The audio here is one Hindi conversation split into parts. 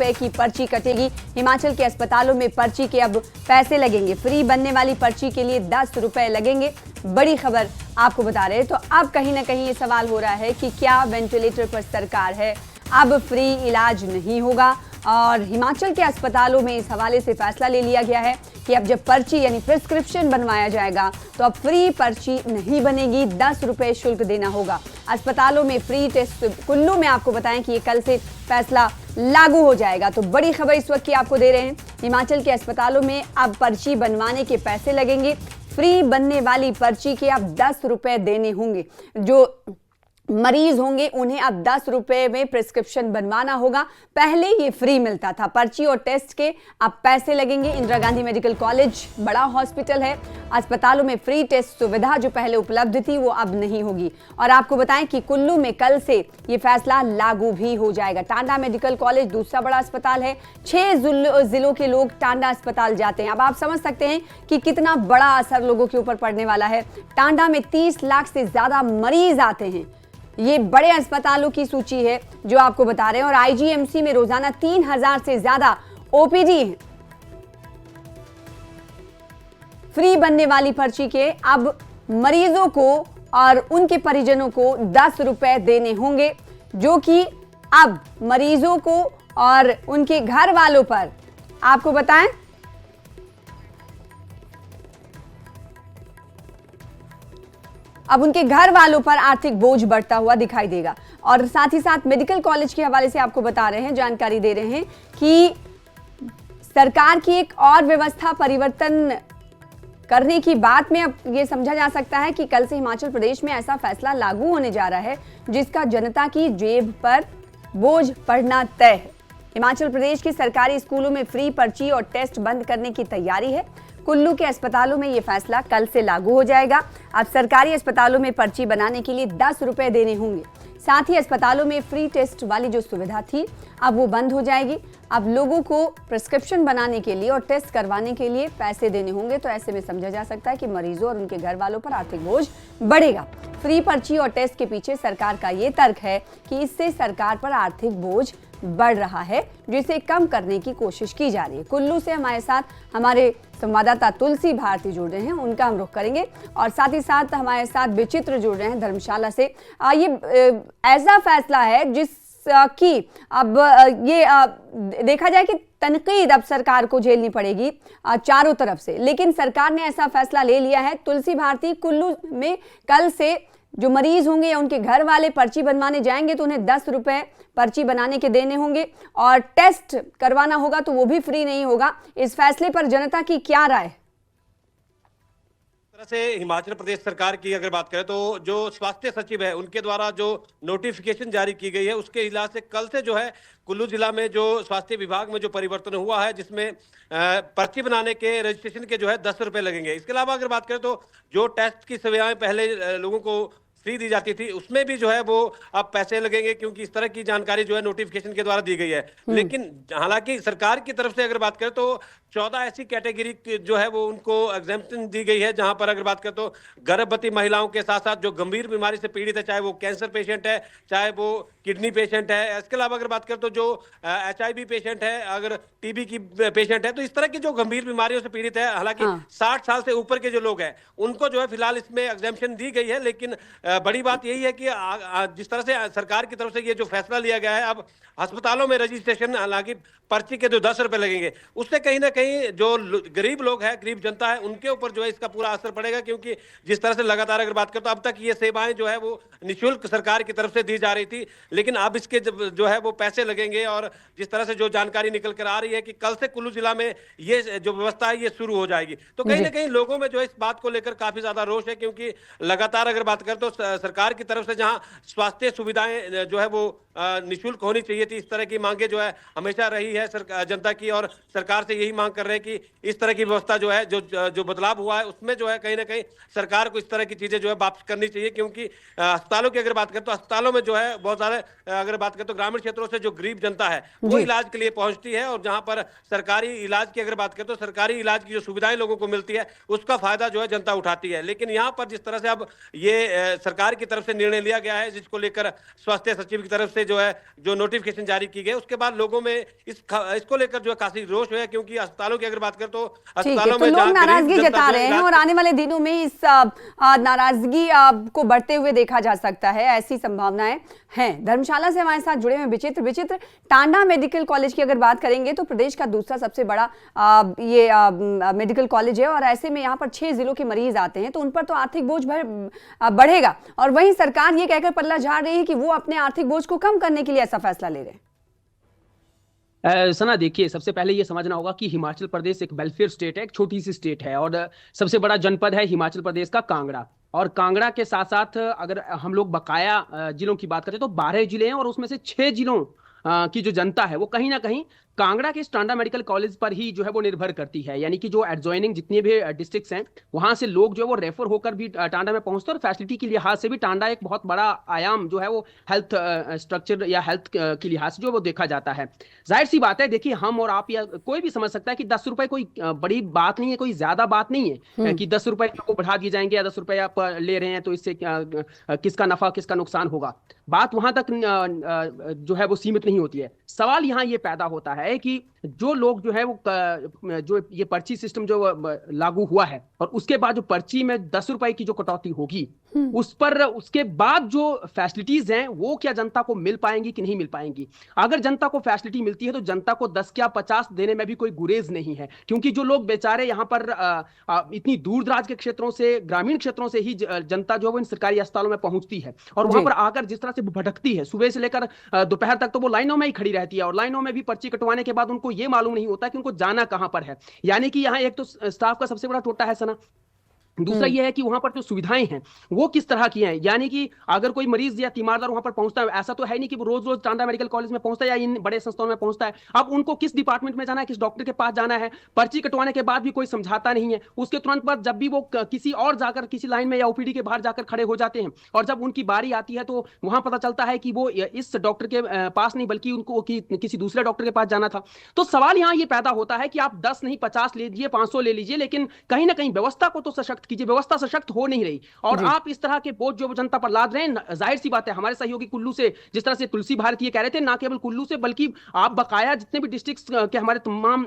रुपए की पर्ची कटेगी। हिमाचल के अस्पतालों में पर्ची के अब पैसे लगेंगे। फ्री बनने वाली पर्ची के लिए 10 रुपए लगेंगे। बड़ी खबर आपको बता रहे हैं। तो अब कहीं ना कहीं ये सवाल हो रहा है कि क्या वेंटिलेटर पर सरकार है, अब फ्री इलाज नहीं होगा। और हिमाचल के अस्पतालों में इस हवाले से फैसला ले लिया गया है कि अब जब पर्ची यानी प्रिस्क्रिप्शन बनवाया जाएगा तो अब फ्री पर्ची नहीं बनेगी, 10 रुपए शुल्क देना होगा। अस्पतालों में फ्री टेस्ट कुल्लू में आपको बताएं कि ये कल से फैसला लागू हो जाएगा। तो बड़ी खबर इस वक्त की आपको दे रहे हैं, हिमाचल के अस्पतालों में अब पर्ची बनवाने के पैसे लगेंगे। फ्री बनने वाली पर्ची के अब 10 रुपए देने होंगे। जो मरीज होंगे उन्हें अब 10 रुपए में प्रिस्क्रिप्शन बनवाना होगा। पहले ये फ्री मिलता था, पर्ची और टेस्ट के अब पैसे लगेंगे। इंदिरा गांधी मेडिकल कॉलेज बड़ा हॉस्पिटल है, अस्पतालों में फ्री टेस्ट सुविधा जो पहले उपलब्ध थी वो अब नहीं होगी। और आपको बताएं कि कुल्लू में कल से ये फैसला लागू भी हो जाएगा। टांडा मेडिकल कॉलेज दूसरा बड़ा अस्पताल है, 6 जिलों के लोग टांडा अस्पताल जाते हैं। अब आप समझ सकते हैं कि कितना बड़ा असर लोगों के ऊपर पड़ने वाला है। टांडा में 30 लाख से ज्यादा मरीज आते हैं। ये बड़े अस्पतालों की सूची है जो आपको बता रहे हैं। और आईजीएमसी में रोजाना 3000 से ज्यादा ओपीडी है। फ्री बनने वाली पर्ची के अब मरीजों को और उनके परिजनों को 10 रुपए देने होंगे, जो कि अब मरीजों को और उनके घर वालों पर आपको बताएं अब उनके घर वालों पर आर्थिक बोझ बढ़ता हुआ दिखाई देगा। और साथ ही साथ मेडिकल कॉलेज के हवाले से आपको बता रहे हैं, जानकारी दे रहे हैं कि सरकार की एक और व्यवस्था परिवर्तन करने की बात में अब ये समझा जा सकता है कि कल से हिमाचल प्रदेश में ऐसा फैसला लागू होने जा रहा है जिसका जनता की जेब पर बोझ पड़ना तय है। हिमाचल प्रदेश के सरकारी स्कूलों में फ्री पर्ची और टेस्ट बंद करने की तैयारी है। कुल्लू के अस्पतालों में यह फैसला कल से लागू हो जाएगा। अब सरकारी अस्पतालों में पर्ची बनाने के लिए 10 रुपए देने होंगे। साथ ही अस्पतालों में फ्री टेस्ट वाली जो सुविधा थी अब वो बंद हो जाएगी। अब लोगों को प्रिस्क्रिप्शन बनाने के लिए और टेस्ट करवाने के लिए पैसे देने होंगे। तो ऐसे में समझा जा सकता है कि मरीजों और उनके घर वालों पर आर्थिक बोझ बढ़ेगा। फ्री पर्ची और टेस्ट के पीछे सरकार का ये तर्क है कि इससे सरकार पर आर्थिक बोझ बढ़ रहा है, जिसे कम करने की कोशिश की जा रही है। कुल्लू से हमारे साथ हमारे संवाददाता तुलसी भारती जुड़ रहे हैं, उनका हम रुख करेंगे। और साथ ही साथ हमारे साथ विचित्र जुड़ रहे हैं धर्मशाला से। ये ऐसा फैसला है जिस की अब ये देखा जाए कि तनकीद अब सरकार को झेलनी पड़ेगी चारों तरफ से, लेकिन सरकार ने ऐसा फैसला ले लिया है। तुलसी भारती, कुल्लू में कल से जो मरीज होंगे या उनके घर वाले पर्ची बनवाने जाएंगे तो उन्हें 10 रुपए पर्ची बनाने के देने होंगे और टेस्ट करवाना होगा तो वो भी फ्री नहीं होगा। इस फैसले पर जनता की क्या राय है? से हिमाचल प्रदेश सरकार की अगर बात करें तो जो स्वास्थ्य सचिव है उनके द्वारा जो नोटिफिकेशन जारी की गई है उसके हिसाब से कल से जो है कुल्लू जिला में जो स्वास्थ्य विभाग में जो परिवर्तन हुआ है, जिसमें पर्ची बनाने के रजिस्ट्रेशन के जो है 10 रुपए लगेंगे। इसके अलावा अगर बात करें तो जो टेस्ट की सुविधाएं पहले लोगों को फ्री दी जाती थी उसमें भी जो है वो अब पैसे लगेंगे, क्योंकि इस तरह की जानकारी जो है नोटिफिकेशन के द्वारा दी गई है। लेकिन हालांकि सरकार की तरफ से अगर बात करें तो 14 ऐसी कैटेगरी जो है वो उनको एग्जेम्पशन दी गई है, जहां पर अगर बात करें तो गर्भवती महिलाओं के साथ साथ जो गंभीर बीमारी से पीड़ित है, चाहे वो कैंसर पेशेंट है, चाहे वो किडनी पेशेंट है। इसके अलावा अगर बात करें तो जो HIV पेशेंट है, अगर TB की पेशेंट है, तो इस तरह की जो गंभीर बीमारियों से पीड़ित है, हालांकि 60 साल से ऊपर के जो लोग हैं उनको जो है फिलहाल इसमें एग्जेम्पशन दी गई है। लेकिन बड़ी बात यही है कि जिस तरह से सरकार की तरफ से ये जो फैसला लिया गया है, अब अस्पतालों में रजिस्ट्रेशन हालांकि पर्ची के जो 10 रुपए लगेंगे उससे कहीं ना कहीं जो गरीब लोग हैं, गरीब जनता है, उनके ऊपर जो है इसका पूरा असर पड़ेगा। क्योंकि जिस तरह से लगातार अगर बात करें तो अब तक ये सेवाएं जो है वो निःशुल्क सरकार की तरफ से दी जा रही थी, लेकिन अब इसके जो है वो पैसे लगेंगे। और जिस तरह से जो जानकारी निकल कर आ रही है कि कल से कुल्लू जिला में ये जो व्यवस्था है ये शुरू हो जाएगी, तो कहीं ना कहीं लोगों में जो है इस बात को लेकर काफी ज्यादा रोष है। क्योंकि लगातार अगर बात करें तो सरकार की तरफ से जहां स्वास्थ्य सुविधाएं जो है वो निःशुल्क होनी चाहिए थी, इस तरह की मांगे जो है हमेशा रही है जनता की, और सरकार से यही मांग कर रहे हैं कि इस तरह की व्यवस्था जो है जो बदलाव हुआ है उसमें जो है कहीं ना कहीं सरकार को इस तरह की चीजें जो है वापस करनी चाहिए। क्योंकि अस्पतालों की अगर बात करें तो अस्पतालों में जो है बहुत सारे अगर बात करें तो ग्रामीण क्षेत्रों से जो गरीब जनता है वो इलाज के लिए पहुंचती है, और जहां पर सरकारी इलाज की अगर बात करें तो सरकारी इलाज की जो सुविधाएं लोगों को मिलती है उसका फायदा जो है जनता उठाती है। लेकिन यहाँ पर जिस तरह से अब ये सरकार की तरफ से निर्णय लिया गया है, जिसको लेकर स्वास्थ्य सचिव की तरफ से से जो है जो नोटिफिकेशन जारी की गई, उसके बाद लोगों में इसको लेकर जो है काफी रोष है, क्योंकि अस्पतालों की अगर बात करें तो अस्पतालों तो में लोग नाराजगी जता रहे हैं और आने वाले दिनों में इस नाराजगी को बढ़ते हुए देखा जा सकता है, ऐसी संभावनाएं हैं। धर्मशाला से हमारे साथ जुड़े हुए विचित्र टांडा मेडिकल कॉलेज की अगर बात करेंगे तो प्रदेश का दूसरा सबसे बड़ा ये मेडिकल कॉलेज है और ऐसे में यहाँ पर 6 जिलों के मरीज आते हैं, तो उन पर तो आर्थिक बोझ बढ़ेगा। और वहीं सरकार ये कहकर पल्ला झाड़ रही है कि वो अपने आर्थिक बोझ को कम करने के लिए ऐसा फैसला ले रहे हैं। सना देखिए, सबसे पहले ये समझना होगा कि हिमाचल प्रदेश एक वेलफेयर स्टेट है, एक छोटी सी स्टेट है और सबसे बड़ा जनपद है हिमाचल प्रदेश का कांगड़ा। और कांगड़ा के साथ साथ अगर हम लोग बकाया जिलों की बात करें तो 12 जिले हैं और उसमें से 6 जिलों की जो जनता है वो कहीं ना कहीं कांगड़ा के इस टांडा मेडिकल कॉलेज पर ही जो है वो निर्भर करती है। यानी कि जो एडजॉइनिंग जितने भी डिस्ट्रिक्ट्स हैं वहां से लोग जो है वो रेफर होकर भी टांडा में पहुंचते हैं और फैसिलिटी के लिहाज से भी टांडा एक बहुत बड़ा आयाम जो है वो हेल्थ स्ट्रक्चर या हेल्थ के लिहाज से जो वो देखा जाता है। जाहिर सी बात है, देखिए हम और आप या कोई भी समझ सकता है कि 10 रुपए कोई बड़ी बात नहीं है, कोई ज्यादा बात नहीं है कि 10 रुपए को बढ़ा दिए जाएंगे या 10 रुपए आप ले रहे हैं तो इससे किसका नफा किसका नुकसान होगा। बात वहां तक जो है वो सीमित नहीं होती है। सवाल यहाँ ये पैदा होता है कि जो लोग जो है वो जो ये पर्ची सिस्टम जो लागू हुआ है और उसके बाद जो पर्ची में 10 रुपए की जो कटौती होगी उस पर उसके बाद जो फैसिलिटीज हैं वो क्या जनता को मिल पाएंगी कि नहीं मिल पाएंगी। अगर जनता को फैसिलिटी मिलती है तो जनता को 10 क्या 50 देने में भी कोई गुरेज नहीं है, क्योंकि जो लोग बेचारे यहाँ पर इतनी दूर दराज के क्षेत्रों से ग्रामीण क्षेत्रों से ही जनता जो है वो इन सरकारी अस्पतालों में पहुंचती है और वहां पर आकर जिस तरह से भटकती है, सुबह से लेकर दोपहर तक तो वो लाइनों में ही खड़ी रहती है और लाइनों में भी पर्ची कटवाने के बाद उनको ये मालूम नहीं होता कि उनको जाना कहां पर है। यानी कि यहाँ एक तो स्टाफ का सबसे बड़ा टोटा है सना, दूसरा यह है कि वहां पर जो सुविधाएं हैं वो किस तरह की हैं। यानी कि अगर कोई मरीज या तीमारदार वहां पर पहुंचता है, ऐसा तो है नहीं कि वो रोज रोज टांडा मेडिकल कॉलेज में पहुंचता है या इन बड़े संस्थानों में पहुंचता है। अब उनको किस डिपार्टमेंट में जाना है, किस डॉक्टर के पास जाना है, पर्ची कटवाने के बाद भी कोई समझाता नहीं है। उसके तुरंत बाद जब भी वो किसी और जाकर किसी लाइन में या ओपीडी के बाहर जाकर खड़े हो जाते हैं और जब उनकी बारी आती है तो वहां पता चलता है कि वो इस डॉक्टर के पास नहीं बल्कि उनको किसी दूसरे डॉक्टर के पास जाना था। तो सवाल यहाँ ये पैदा होता है कि आप 10 नहीं 50 ले लीजिए, 500 ले लीजिए, लेकिन कहीं ना कहीं व्यवस्था को तो सशक्त कीजिए। व्यवस्था सशक्त हो नहीं रही और आप इस तरह के बोझ जो जनता पर लाद रहे हैं। जाहिर सी बात है, हमारे सहयोगी कुल्लू से जिस तरह से तुलसी भारती ये कह रहे थे, ना केवल कुल्लू से बल्कि आप बकाया जितने भी डिस्ट्रिक्ट्स के हमारे तमाम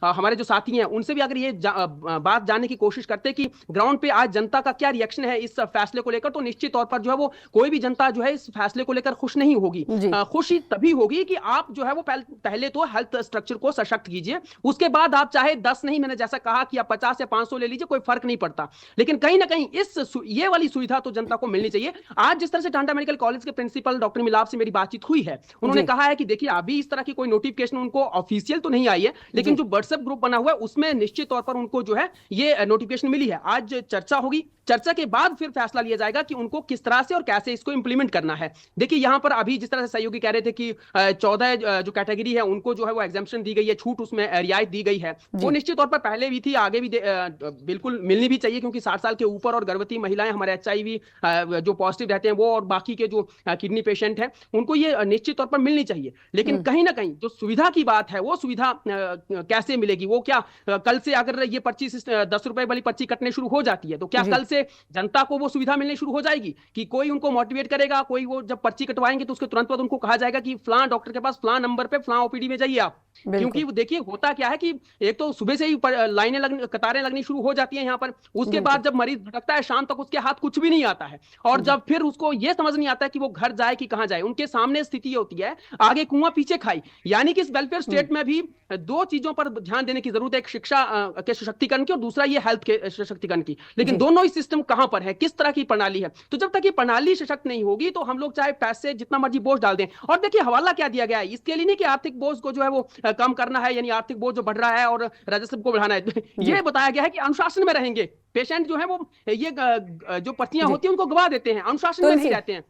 हमारे जो साथी हैं उनसे भी अगर ये बात जानने की कोशिश करते कि ग्राउंड पे आज जनता का क्या रिएक्शन है इस फैसले को लेकर, तो निश्चित तौर पर जो है वो कोई भी जनता जो है इस फैसले को लेकर खुश नहीं होगी। खुशी तभी होगी कि आप जो है वो पहले तो हेल्थ स्ट्रक्चर को सशक्त कीजिए, उसके बाद आप चाहे 10 नहीं, मैंने जैसा कहा कि आप 50 या 500 ले लीजिए, कोई फर्क नहीं पड़ता, लेकिन कहीं ना कहीं ये वाली सुविधा तो जनता को मिलनी चाहिए। आज जिस तरह से टांडा मेडिकल कॉलेज के प्रिंसिपल डॉक्टर मिलाप से मेरी बातचीत हुई है, उन्होंने कहा है कि देखिए अभी इस तरह की कोई नोटिफिकेशन उनको ऑफिशियल तो नहीं आई है, लेकिन जो व्हाट्सएप ग्रुप बना हुआ है उसमें निश्चित तौर पर उनको जो है ये नोटिफिकेशन मिली है। आज चर्चा होगी, चर्चा के बाद फिर फैसला लिया जाएगा कि उनको किस तरह से और कैसे इसको इंप्लीमेंट करना है। देखिए यहाँ पर अभी जिस तरह से सहयोगी कह रहे थे कि 14 जो कैटेगरी है उनको जो है वो एग्जेम्पशन दी गई है, छूट उसमें रियायत दी गई है, वो निश्चित तौर पर पहले भी थी, आगे भी बिल्कुल मिलनी भी चाहिए, क्योंकि 60 साल के ऊपर और गर्भवती महिलाएं, हमारे HIV जो पॉजिटिव रहते हैं वो और बाकी के जो किडनी पेशेंट हैं उनको ये निश्चित तौर पर मिलनी चाहिए। लेकिन कहीं ना कहीं जो सुविधा की बात है वो सुविधा कैसे मिलेगी, वो क्या कल से अगर ये पर्ची 10 रुपए वाली पर्ची कटने शुरू हो जाती है तो क्या कल से जनता को वो सुविधा मिलनी शुरू हो जाएगी कि कोई उनको मोटिवेट करेगा, कोई वो जब पर्ची कटवाएंगे तो उसके तुरंत बाद उनको कहा जाएगा कि फलां डॉक्टर के पास फलां नंबर पे फलां ओपीडी में जाइए आप। क्योंकि देखिए होता क्या है कि एक तो सुबह से ही कतारें लगनी शुरू हो जाती हैं यहाँ पर, उसके बाद जब मरीज भटकता है शाम तक उसके हाथ कुछ भी नहीं आता है और जब फिर उसको ये समझ नहीं आता है कि वो घर जाए कि कहां जाए, उनके सामने स्थिति होती है आगे कुआं पीछे खाई। यानी कि इस वेलफेयर स्टेट में भी 2 चीजों पर ध्यान देने की जरूरत है, एक शिक्षा के सशक्तिकरण की और दूसरा ये हेल्थ के सशक्तिकरण की। लेकिन दोनों ही सिस्टम कहां पर है, किस तरह की प्रणाली है, तो जब तक ये प्रणाली सशक्त नहीं होगी तो हम लोग चाहे पैसे जितना मर्जी बोझ डाल दें। और देखिए हवाला क्या दिया गया है, इसके लिए नहीं कि आर्थिक बोझ को जो है वो कम करना है, यानी आर्थिक बोझ जो बढ़ रहा है और राजस्व को बढ़ाना है, ये बताया गया है कि अनुशासन में रहेंगे। पेशेंट जो है वो ये जो पर्चियां होती है उनको गवा देते हैं, अनुशासन में नहीं रहते हैं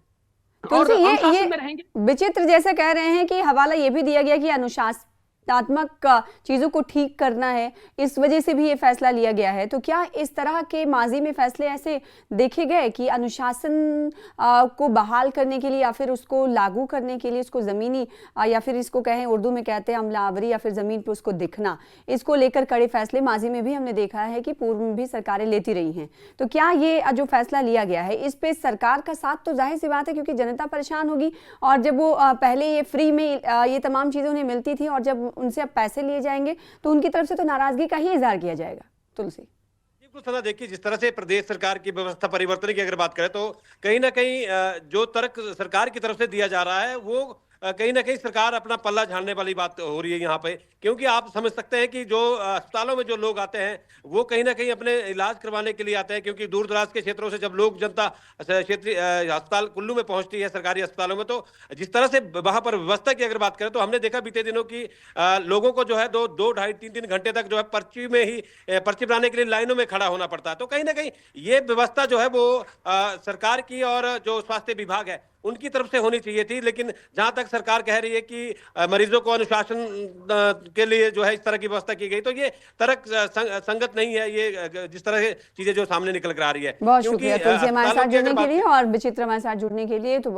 और अनुशासन में रहेंगे। विचित्र जैसे कह रहे हैं कि हवाला ये भी दिया गया कि अनुशासन संगठनात्मक चीज़ों को ठीक करना है, इस वजह से भी ये फैसला लिया गया है। तो क्या इस तरह के माजी में फैसले ऐसे देखे गए कि अनुशासन को बहाल करने के लिए या फिर उसको लागू करने के लिए, उसको ज़मीनी या फिर इसको कहें, उर्दू में कहते हैं अमलावरी, या फिर ज़मीन पर उसको दिखना, इसको लेकर कड़े फैसले माजी में भी हमने देखा है कि पूर्व में भी सरकारें लेती रही हैं। तो क्या ये जो फैसला लिया गया है, इस पे सरकार का साथ तो जाहिर सी बात है, क्योंकि जनता परेशान होगी, और जब वो पहले ये फ्री में ये तमाम चीज़ें उन्हें मिलती थी और जब उनसे अब पैसे लिए जाएंगे तो उनकी तरफ से तो नाराजगी का ही इजहार किया जाएगा। तुलसी बिल्कुल सदा, देखिए जिस तरह से प्रदेश सरकार की व्यवस्था परिवर्तन की अगर बात करें तो कहीं ना कहीं जो तर्क सरकार की तरफ से दिया जा रहा है वो कहीं ना कहीं सरकार अपना पल्ला झाड़ने वाली बात हो रही है यहाँ पे। क्योंकि आप समझ सकते हैं कि जो अस्पतालों में जो लोग आते हैं वो कहीं ना कहीं अपने इलाज करवाने के लिए आते हैं, क्योंकि दूर दराज के क्षेत्रों से जब लोग जनता क्षेत्रीय अस्पताल कुल्लू में पहुंचती है सरकारी अस्पतालों में, तो जिस तरह से वहां पर व्यवस्था की अगर बात करें तो हमने देखा बीते दिनों की लोगों को जो है दो ढाई तीन घंटे तक जो है पर्ची में ही पर्ची बनाने के लिए लाइनों में खड़ा होना पड़ता है। तो कहीं ना कहीं ये व्यवस्था जो है वो सरकार की और जो स्वास्थ्य विभाग है उनकी तरफ से होनी चाहिए थी। लेकिन जहां तक सरकार कह रही है कि मरीजों को अनुशासन के लिए जो है इस तरह की व्यवस्था की गई, तो ये तर्क संगत नहीं है, ये जिस तरह से चीजें जो सामने निकल कर आ रही है। बहुत शुक्रिया तुलसी हमारे साथ जुड़ने के लिए बात और विचित्र हमारे साथ जुड़ने के लिए। तो